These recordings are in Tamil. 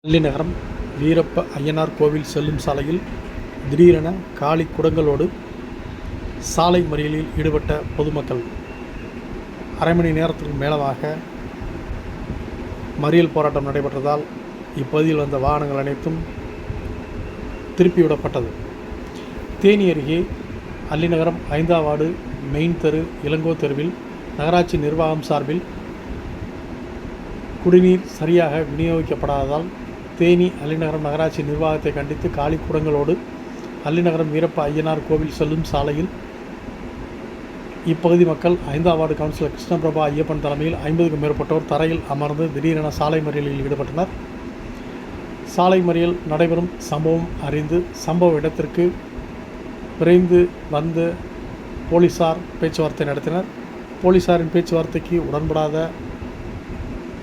பள்ளிநகரம் வீரப்ப அய்யனார் கோவில் செல்லும் சாலையில் திடீரென காலி குடங்களோடு சாலை மறியலில் ஈடுபட்ட பொதுமக்கள். அரை மணி நேரத்திற்கு மேலாக மறியல் போராட்டம் நடைபெற்றதால் இப்பகுதியில் வந்த வாகனங்கள் அனைத்தும் திருப்பிவிடப்பட்டது. தேனி அருகே அல்லிநகரம் 5ஆம் வார்டு மெயின் தெரு இளங்கோ தெருவில் நகராட்சி நிர்வாகம் சார்பில் குடிநீர் சரியாக விநியோகிக்கப்படாததால் தேனி அல்லிநகரம் நகராட்சி நிர்வாகத்தை கண்டித்து காலி குடங்களோடு அல்லிநகரம் வீரப்ப அய்யனார் கோவில் செல்லும் சாலையில் இப்பகுதி மக்கள் 5ஆம் வார்டு கவுன்சிலர் கிருஷ்ணபிரபா ஐயப்பன் தலைமையில் 50க்கும் மேற்பட்டோர் தரையில் அமர்ந்து திடீரென சாலை மறியலில் ஈடுபட்டனர். சாலை மறியல் நடைபெறும் சம்பவம் அறிந்து சம்பவ இடத்திற்கு விரைந்து வந்து போலீசார் பேச்சுவார்த்தை நடத்தினர். போலீசாரின் பேச்சுவார்த்தைக்கு உடன்படாத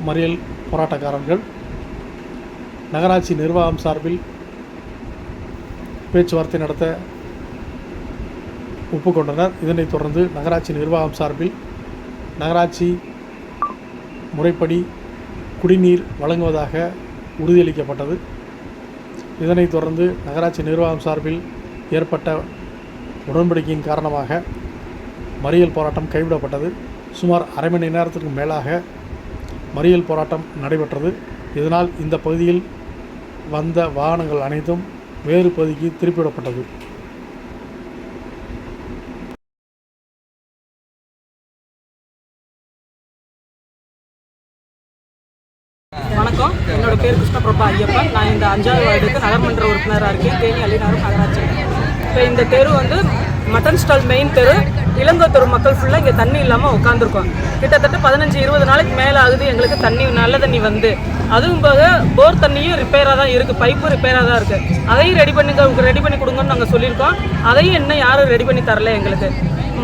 மறியல் போராட்டக்காரர்கள் நகராட்சி நிர்வாகம் சார்பில் பேச்சுவார்த்தை நடத்த ஒப்புக்கொண்டனர். இதனைத் தொடர்ந்து நகராட்சி நிர்வாகம் சார்பில் நகராட்சி முறைப்படி குடிநீர் வழங்குவதாக உறுதியளிக்கப்பட்டது. இதனைத் தொடர்ந்து நகராட்சி நிர்வாகம் சார்பில் ஏற்பட்ட உடன்படிக்கையின் காரணமாக மறியல் போராட்டம் கைவிடப்பட்டது. சுமார் அரை மணி நேரத்திற்கு மேலாக மறியல் போராட்டம் நடைபெற்றது. இதனால் இந்த பகுதியில் வந்த வாகனங்கள் அனைத்தும் வேறு பகுதிக்கு திருப்பிவிடப்பட்டது. வணக்கம், என்னோட பேர் கிருஷ்ணபிரபா ஐயப்பன். நான் இந்த 5ஆவது வார்டுக்கு நகர்மன்ற உறுப்பினராக இருக்கேன், தேனி அல்லிநகரம் நகராட்சி. இப்போ இந்த தெரு வந்து மட்டன் ஸ்டால் மெயின் தெரு இளங்கோ தெரு மக்கள் ஃபுல்லாக இங்கே தண்ணி இல்லாமல் உட்காந்துருக்கோம். கிட்டத்தட்ட 15-20 நாளைக்கு மேலே ஆகுது எங்களுக்கு தண்ணி, நல்ல தண்ணி வந்து. அதுவும் போக போர் தண்ணியும் ரிப்பேராக தான் இருக்குது, பைப்பும் ரிப்பேராக தான் இருக்குது. அதையும் ரெடி பண்ணி கொடுங்கன்னு நாங்கள் சொல்லியிருக்கோம். அதையும் இன்னும் யாரும் ரெடி பண்ணி தரல. எங்களுக்கு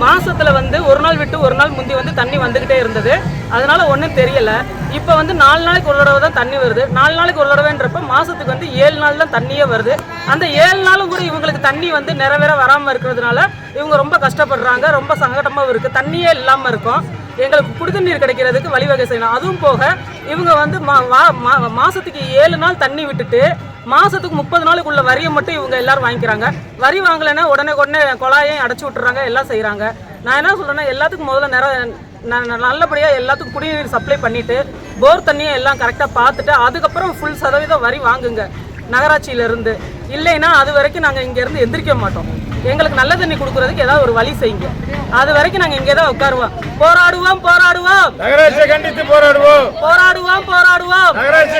மாதத்தில் வந்து ஒரு நாள் விட்டு ஒரு நாள் முந்தி வந்து தண்ணி வந்துக்கிட்டே இருந்தது. அதனால் ஒன்றும் தெரியலை. இப்போ வந்து 4 நாளைக்கு ஒரு தடவை தான் தண்ணி வருது. 4 நாளைக்கு ஒரு தடவைன்றப்ப மாதத்துக்கு வந்து 7 நாள் தான் தண்ணியே வருது. அந்த 7 நாளும் கூட இவங்களுக்கு தண்ணி வந்து நிறைவேற வராமல் இருக்கிறதுனால இவங்க ரொம்ப கஷ்டப்படுறாங்க, ரொம்ப சங்கடமாக இருக்குது. தண்ணியே இல்லாமல் இருக்கும். எங்களுக்கு குடிதண்ணீர் கிடைக்கிறதுக்கு வழிவகை செய்யணும். அதுவும் போக இவங்க வந்து மாதத்துக்கு 7 நாள் தண்ணி விட்டுட்டு மாதத்துக்கு 30 நாளுக்குள்ள வரியை மட்டும் இவங்க எல்லாரும் வாங்கிக்கிறாங்க. வரி வாங்கலைன்னா உடனே குழாயையும் அடைச்சி விட்டுறாங்க, எல்லாம் செய்கிறாங்க. நான் என்ன சொல்கிறேன்னா, எல்லாத்துக்கும் முதல்ல நல்லபடியாக எல்லாத்துக்கும் குடிநீர் சப்ளை பண்ணிவிட்டு போர் தண்ணியை எல்லாம் கரெக்டாக பார்த்துட்டு அதுக்கப்புறம் ஃபுல் சதவீதம் வரி வாங்குங்க நகராட்சியிலேருந்து. இல்லைன்னா அது வரைக்கும் நாங்கள் இங்கேருந்து எந்திரிக்க மாட்டோம். எங்களுக்கு நல்ல தண்ணி கொடுக்குறதுக்கு ஏதாவது ஒரு வழி செய்யுங்க. அது வரைக்கும் நாங்கள் இங்கே தான் உட்காருவோம். போராடுவோம். நகராட்சியை கண்டித்து போராடுவோம். போராடுவோம்.